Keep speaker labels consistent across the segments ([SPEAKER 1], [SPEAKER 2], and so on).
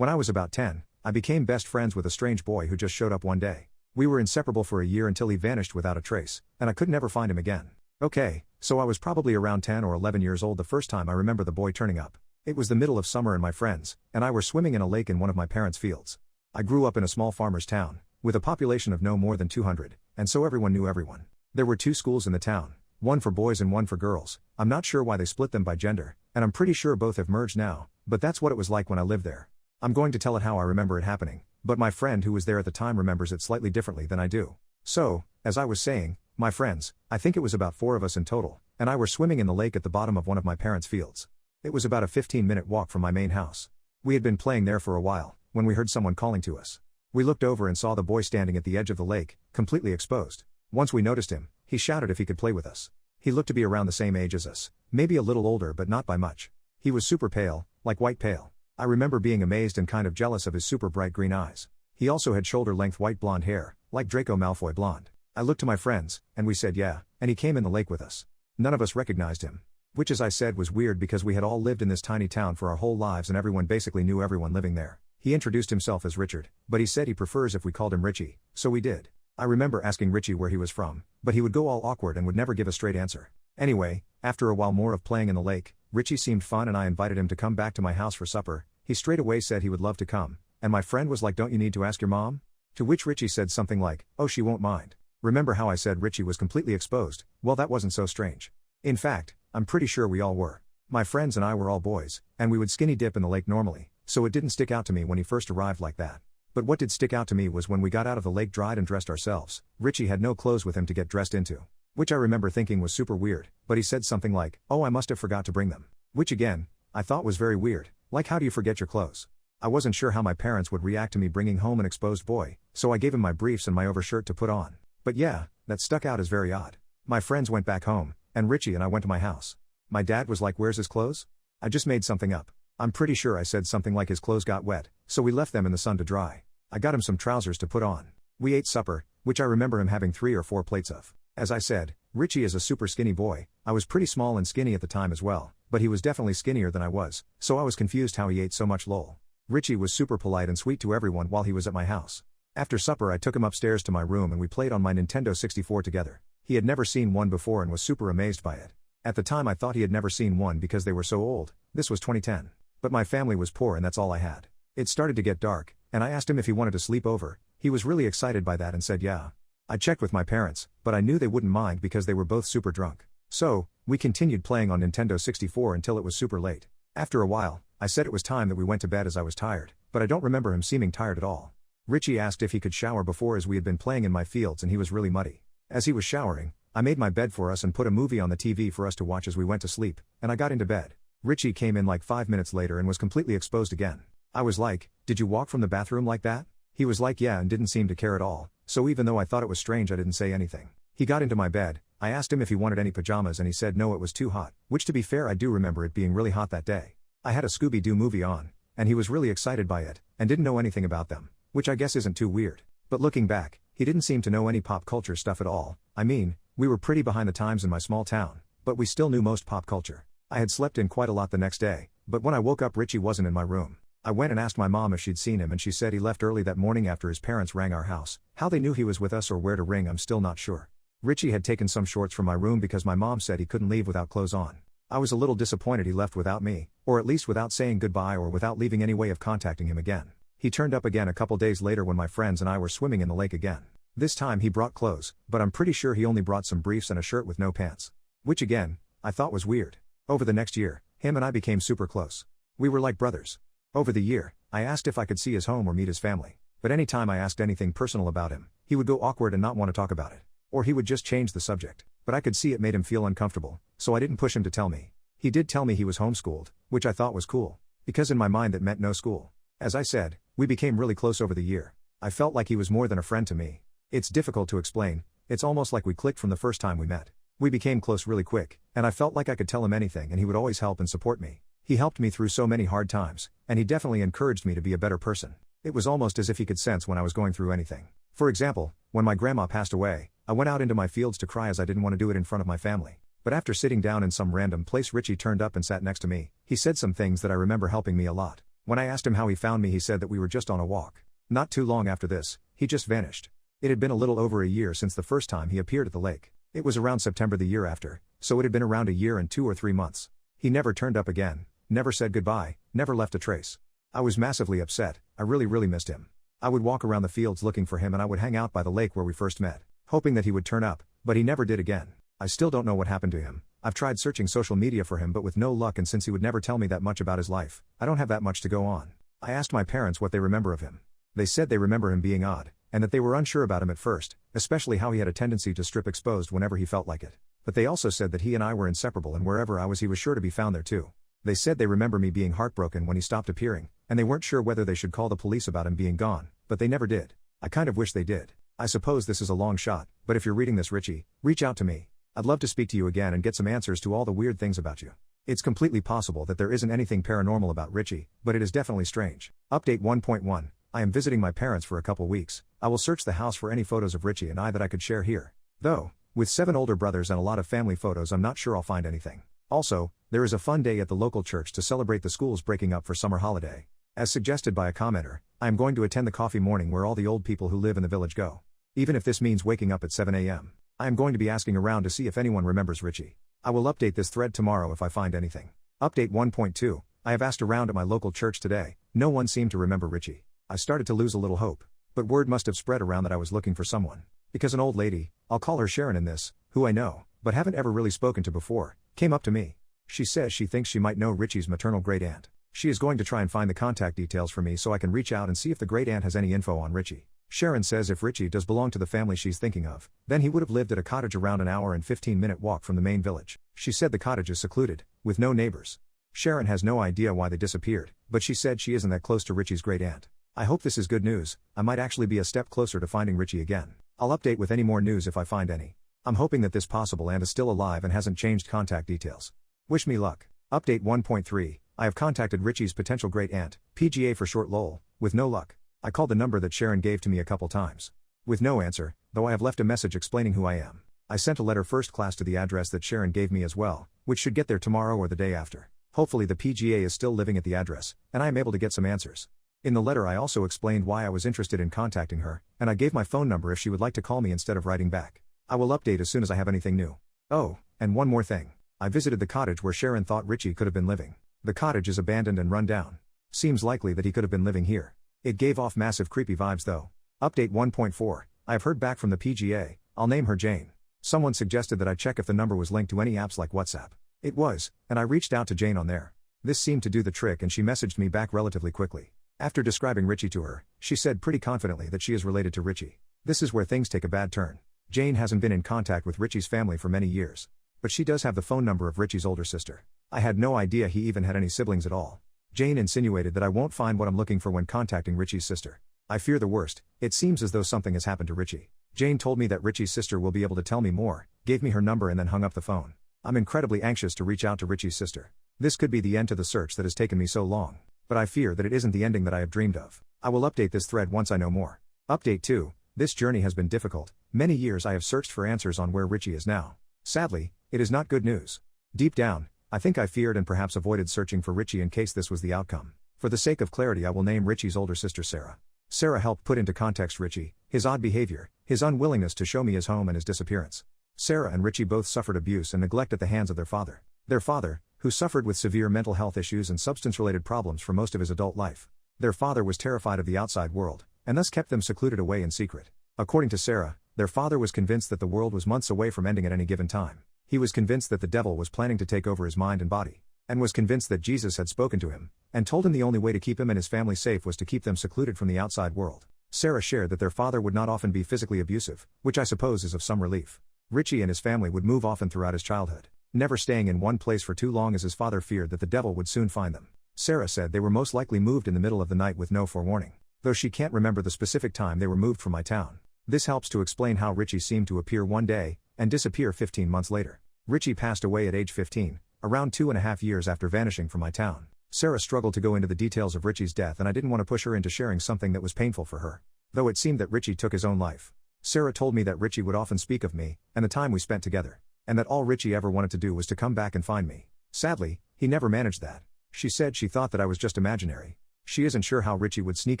[SPEAKER 1] When I was about 10, I became best friends with a strange boy who just showed up one day. We were inseparable for a year until he vanished without a trace, and I could never find him again. Okay, so I was probably around 10 or 11 years old the first time I remember the boy turning up. It was the middle of summer and my friends and I were swimming in a lake in one of my parents' fields. I grew up in a small farmer's town, with a population of no more than 200, and so everyone knew everyone. There were 2 schools in the town, one for boys and one for girls. I'm not sure why they split them by gender, and I'm pretty sure both have merged now, but that's what it was like when I lived there. I'm going to tell it how I remember it happening, but my friend who was there at the time remembers it slightly differently than I do. So, as I was saying, my friends, I think it was about 4 of us in total, and I were swimming in the lake at the bottom of one of my parents' fields. It was about a 15-minute walk from my main house. We had been playing there for a while, when we heard someone calling to us. We looked over and saw the boy standing at the edge of the lake, completely exposed. Once we noticed him, he shouted if he could play with us. He looked to be around the same age as us, maybe a little older but not by much. He was super pale, like white pale. I remember being amazed and kind of jealous of his super bright green eyes. He also had shoulder-length white blonde hair, like Draco Malfoy blonde. I looked to my friends, and we said yeah, and he came in the lake with us. None of us recognized him. Which as I said was weird because we had all lived in this tiny town for our whole lives and everyone basically knew everyone living there. He introduced himself as Richard, but he said he prefers if we called him Richie, so we did. I remember asking Richie where he was from, but he would go all awkward and would never give a straight answer. Anyway, after a while more of playing in the lake, Richie seemed fun and I invited him to come back to my house for supper. He straight away said he would love to come, and my friend was like, "Don't you need to ask your mom?" To which Richie said something like, "Oh, she won't mind." Remember how I said Richie was completely exposed? Well, that wasn't so strange. In fact, I'm pretty sure we all were. My friends and I were all boys, and we would skinny dip in the lake normally, so it didn't stick out to me when he first arrived like that. But what did stick out to me was when we got out of the lake, dried and dressed ourselves, Richie had no clothes with him to get dressed into. Which I remember thinking was super weird, but he said something like, "Oh, I must have forgot to bring them." Which again, I thought was very weird, like how do you forget your clothes? I wasn't sure how my parents would react to me bringing home an exposed boy, so I gave him my briefs and my overshirt to put on. But yeah, that stuck out as very odd. My friends went back home, and Richie and I went to my house. My dad was like, "Where's his clothes?" I just made something up. I'm pretty sure I said something like his clothes got wet, so we left them in the sun to dry. I got him some trousers to put on. We ate supper, which I remember him having 3 or 4 plates of. As I said, Richie is a super skinny boy. I was pretty small and skinny at the time as well, but he was definitely skinnier than I was, so I was confused how he ate so much lol. Richie was super polite and sweet to everyone while he was at my house. After supper I took him upstairs to my room and we played on my Nintendo 64 together. He had never seen one before and was super amazed by it. At the time I thought he had never seen one because they were so old. This was 2010. But my family was poor and that's all I had. It started to get dark, and I asked him if he wanted to sleep over. He was really excited by that and said yeah. I checked with my parents, but I knew they wouldn't mind because they were both super drunk. So, we continued playing on Nintendo 64 until it was super late. After a while, I said it was time that we went to bed as I was tired, but I don't remember him seeming tired at all. Richie asked if he could shower before as we had been playing in my fields and he was really muddy. As he was showering, I made my bed for us and put a movie on the TV for us to watch as we went to sleep, and I got into bed. Richie came in like 5 minutes later and was completely exposed again. I was like, "Did you walk from the bathroom like that?" He was like yeah and didn't seem to care at all, so even though I thought it was strange I didn't say anything. He got into my bed, I asked him if he wanted any pajamas and he said no, it was too hot, which to be fair I do remember it being really hot that day. I had a Scooby-Doo movie on, and he was really excited by it, and didn't know anything about them, which I guess isn't too weird. But looking back, he didn't seem to know any pop culture stuff at all. I mean, we were pretty behind the times in my small town, but we still knew most pop culture. I had slept in quite a lot the next day, but when I woke up Richie wasn't in my room. I went and asked my mom if she'd seen him and she said he left early that morning after his parents rang our house. How they knew he was with us or where to ring I'm still not sure. Richie had taken some shorts from my room because my mom said he couldn't leave without clothes on. I was a little disappointed he left without me, or at least without saying goodbye or without leaving any way of contacting him again. He turned up again a couple days later when my friends and I were swimming in the lake again. This time he brought clothes, but I'm pretty sure he only brought some briefs and a shirt with no pants. Which again, I thought was weird. Over the next year, him and I became super close. We were like brothers. Over the year, I asked if I could see his home or meet his family, but anytime I asked anything personal about him, he would go awkward and not want to talk about it. Or he would just change the subject, but I could see it made him feel uncomfortable, so I didn't push him to tell me. He did tell me he was homeschooled, which I thought was cool, because in my mind that meant no school. As I said, we became really close over the year. I felt like he was more than a friend to me. It's difficult to explain, it's almost like we clicked from the first time we met. We became close really quick, and I felt like I could tell him anything and he would always help and support me. He helped me through so many hard times, and he definitely encouraged me to be a better person. It was almost as if he could sense when I was going through anything. For example, when my grandma passed away, I went out into my fields to cry as I didn't want to do it in front of my family. But after sitting down in some random place Richie turned up and sat next to me. He said some things that I remember helping me a lot. When I asked him how he found me, he said that we were just on a walk. Not too long after this, he just vanished. It had been a little over a year since the first time he appeared at the lake. It was around September the year after, so it had been around a year and 2 or 3 months. He never turned up again, never said goodbye, never left a trace. I was massively upset. I really missed him. I would walk around the fields looking for him, and I would hang out by the lake where we first met, hoping that he would turn up, but he never did again. I still don't know what happened to him. I've tried searching social media for him but with no luck, and since he would never tell me that much about his life, I don't have that much to go on. I asked my parents what they remember of him. They said they remember him being odd, and that they were unsure about him at first, especially how he had a tendency to strip exposed whenever he felt like it. But they also said that he and I were inseparable, and wherever I was he was sure to be found there too. They said they remember me being heartbroken when he stopped appearing, and they weren't sure whether they should call the police about him being gone, but they never did. I kind of wish they did. I suppose this is a long shot, but if you're reading this, Richie, reach out to me. I'd love to speak to you again and get some answers to all the weird things about you. It's completely possible that there isn't anything paranormal about Richie, but it is definitely strange. Update 1.1. I am visiting my parents for a couple weeks. I will search the house for any photos of Richie and I that I could share here. Though, with 7 older brothers and a lot of family photos, I'm not sure I'll find anything. Also, there is a fun day at the local church to celebrate the schools breaking up for summer holiday. As suggested by a commenter, I am going to attend the coffee morning where all the old people who live in the village go. Even if this means waking up at 7 a.m. I am going to be asking around to see if anyone remembers Richie. I will update this thread tomorrow if I find anything. Update 1.2. I have asked around at my local church today. No one seemed to remember Richie. I started to lose a little hope. But word must have spread around that I was looking for someone. Because an old lady, I'll call her Sharon in this, who I know, but haven't ever really spoken to before, came up to me. She says she thinks she might know Richie's maternal great-aunt. She is going to try and find the contact details for me so I can reach out and see if the great-aunt has any info on Richie. Sharon says if Richie does belong to the family she's thinking of, then he would have lived at a cottage around an hour and 15-minute walk from the main village. She said the cottage is secluded, with no neighbors. Sharon has no idea why they disappeared, but she said she isn't that close to Richie's great-aunt. I hope this is good news. I might actually be a step closer to finding Richie again. I'll update with any more news if I find any. I'm hoping that this possible aunt is still alive and hasn't changed contact details. Wish me luck. Update 1.3. I have contacted Richie's potential great-aunt, PGA for short lol, with no luck. I called the number that Sharon gave to me a couple times. With no answer, though I have left a message explaining who I am. I sent a letter first class to the address that Sharon gave me as well, which should get there tomorrow or the day after. Hopefully the PGA is still living at the address, and I am able to get some answers. In the letter I also explained why I was interested in contacting her, and I gave my phone number if she would like to call me instead of writing back. I will update as soon as I have anything new. Oh, and one more thing. I visited the cottage where Sharon thought Richie could have been living. The cottage is abandoned and run down. Seems likely that he could have been living here. It gave off massive creepy vibes though. Update 1.4. I have heard back from the PGA. I'll name her Jane. Someone suggested that I check if the number was linked to any apps like WhatsApp. It was, and I reached out to Jane on there. This seemed to do the trick and she messaged me back relatively quickly. After describing Richie to her, she said pretty confidently that she is related to Richie. This is where things take a bad turn. Jane hasn't been in contact with Richie's family for many years. But she does have the phone number of Richie's older sister. I had no idea he even had any siblings at all. Jane insinuated that I won't find what I'm looking for when contacting Richie's sister. I fear the worst. It seems as though something has happened to Richie. Jane told me that Richie's sister will be able to tell me more, gave me her number and then hung up the phone. I'm incredibly anxious to reach out to Richie's sister. This could be the end to the search that has taken me so long. But I fear that it isn't the ending that I have dreamed of. I will update this thread once I know more. Update 2. This journey has been difficult. Many years I have searched for answers on where Richie is now. Sadly, it is not good news. Deep down, I think I feared and perhaps avoided searching for Richie in case this was the outcome. For the sake of clarity I will name Richie's older sister Sarah. Sarah helped put into context Richie, his odd behavior, his unwillingness to show me his home and his disappearance. Sarah and Richie both suffered abuse and neglect at the hands of their father. Their father, who suffered with severe mental health issues and substance-related problems for most of his adult life. Their father was terrified of the outside world, and thus kept them secluded away in secret. According to Sarah, their father was convinced that the world was months away from ending at any given time. He was convinced that the devil was planning to take over his mind and body, and was convinced that Jesus had spoken to him, and told him the only way to keep him and his family safe was to keep them secluded from the outside world. Sarah shared that their father would not often be physically abusive, which I suppose is of some relief. Richie and his family would move often throughout his childhood, never staying in one place for too long as his father feared that the devil would soon find them. Sarah said they were most likely moved in the middle of the night with no forewarning, though she can't remember the specific time they were moved from my town. This helps to explain how Richie seemed to appear one day, and disappear 15 months later. Richie passed away at age 15, around 2.5 years after vanishing from my town. Sarah struggled to go into the details of Richie's death and I didn't want to push her into sharing something that was painful for her. Though it seemed that Richie took his own life. Sarah told me that Richie would often speak of me, and the time we spent together, and that all Richie ever wanted to do was to come back and find me. Sadly, he never managed that. She said she thought that I was just imaginary. She isn't sure how Richie would sneak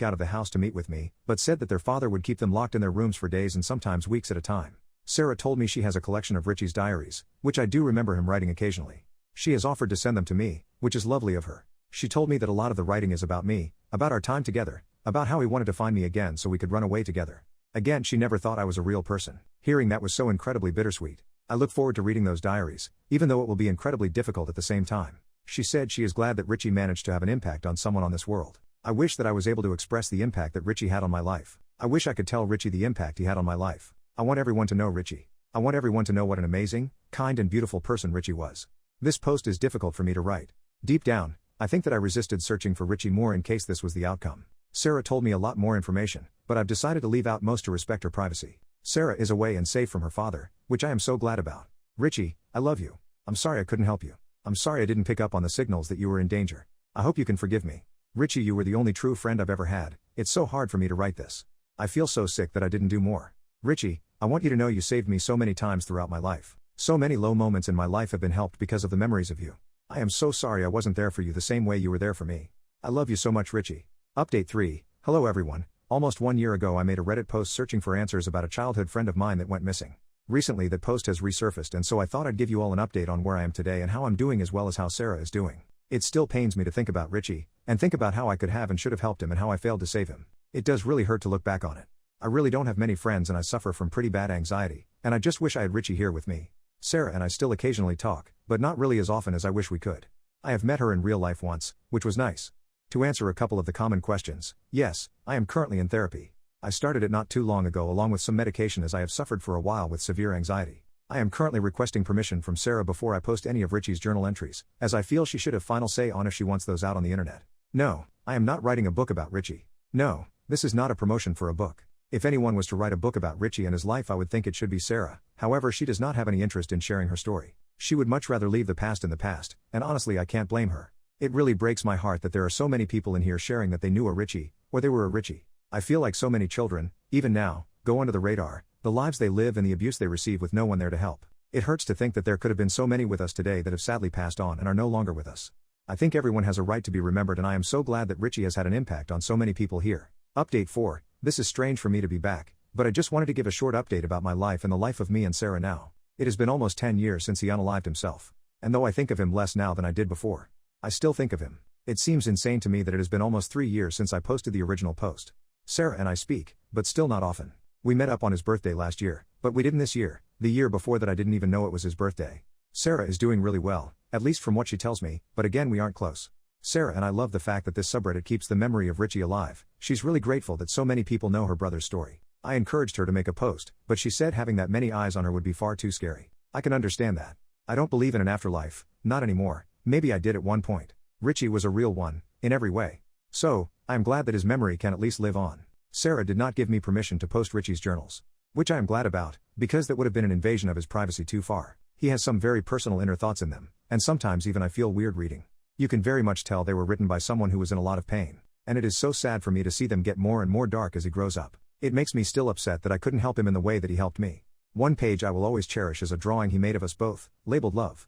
[SPEAKER 1] out of the house to meet with me, but said that their father would keep them locked in their rooms for days and sometimes weeks at a time. Sarah told me she has a collection of Richie's diaries, which I do remember him writing occasionally. She has offered to send them to me, which is lovely of her. She told me that a lot of the writing is about me, about our time together, about how he wanted to find me again so we could run away together. Again, she never thought I was a real person. Hearing that was so incredibly bittersweet. I look forward to reading those diaries, even though it will be incredibly difficult at the same time. She said she is glad that Richie managed to have an impact on someone on this world. I wish that I was able to express the impact that Richie had on my life. I wish I could tell Richie the impact he had on my life. I want everyone to know Richie. I want everyone to know what an amazing, kind and beautiful person Richie was. This post is difficult for me to write. Deep down, I think that I resisted searching for Richie more in case this was the outcome. Sarah told me a lot more information, but I've decided to leave out most to respect her privacy. Sarah is away and safe from her father, which I am so glad about. Richie, I love you. I'm sorry I couldn't help you. I'm sorry I didn't pick up on the signals that you were in danger. I hope you can forgive me. Richie, you were the only true friend I've ever had. It's so hard for me to write this. I feel so sick that I didn't do more. Richie, I want you to know you saved me so many times throughout my life. So many low moments in my life have been helped because of the memories of you. I am so sorry I wasn't there for you the same way you were there for me. I love you so much, Richie. Update 3. Hello everyone. Almost 1 year ago I made a Reddit post searching for answers about a childhood friend of mine that went missing. Recently that post has resurfaced and so I thought I'd give you all an update on where I am today and how I'm doing as well as how Sarah is doing. It still pains me to think about Richie, and think about how I could have and should have helped him and how I failed to save him. It does really hurt to look back on it. I really don't have many friends and I suffer from pretty bad anxiety, and I just wish I had Richie here with me. Sarah and I still occasionally talk, but not really as often as I wish we could. I have met her in real life once, which was nice. To answer a couple of the common questions, yes, I am currently in therapy. I started it not too long ago along with some medication as I have suffered for a while with severe anxiety. I am currently requesting permission from Sarah before I post any of Richie's journal entries, as I feel she should have final say on if she wants those out on the internet. No, I am not writing a book about Richie. No, this is not a promotion for a book. If anyone was to write a book about Richie and his life I would think it should be Sarah, however she does not have any interest in sharing her story. She would much rather leave the past in the past, and honestly I can't blame her. It really breaks my heart that there are so many people in here sharing that they knew a Richie, or they were a Richie. I feel like so many children, even now, go under the radar, the lives they live and the abuse they receive with no one there to help. It hurts to think that there could have been so many with us today that have sadly passed on and are no longer with us. I think everyone has a right to be remembered and I am so glad that Richie has had an impact on so many people here. Update 4. This is strange for me to be back, but I just wanted to give a short update about my life and the life of me and Sarah now. It has been almost 10 years since he unalived himself. And though I think of him less now than I did before, I still think of him. It seems insane to me that it has been almost 3 years since I posted the original post. Sarah and I speak, but still not often. We met up on his birthday last year, but we didn't this year. The year before that I didn't even know it was his birthday. Sarah is doing really well, at least from what she tells me, but again we aren't close. Sarah and I love the fact that this subreddit keeps the memory of Richie alive. She's really grateful that so many people know her brother's story. I encouraged her to make a post, but she said having that many eyes on her would be far too scary. I can understand that. I don't believe in an afterlife, not anymore. Maybe I did at one point. Richie was a real one, in every way. So, I am glad that his memory can at least live on. Sarah did not give me permission to post Richie's journals. Which I am glad about, because that would have been an invasion of his privacy too far. He has some very personal inner thoughts in them, and sometimes even I feel weird reading. You can very much tell they were written by someone who was in a lot of pain, and it is so sad for me to see them get more and more dark as he grows up. It makes me still upset that I couldn't help him in the way that he helped me. One page I will always cherish is a drawing he made of us both, labeled love.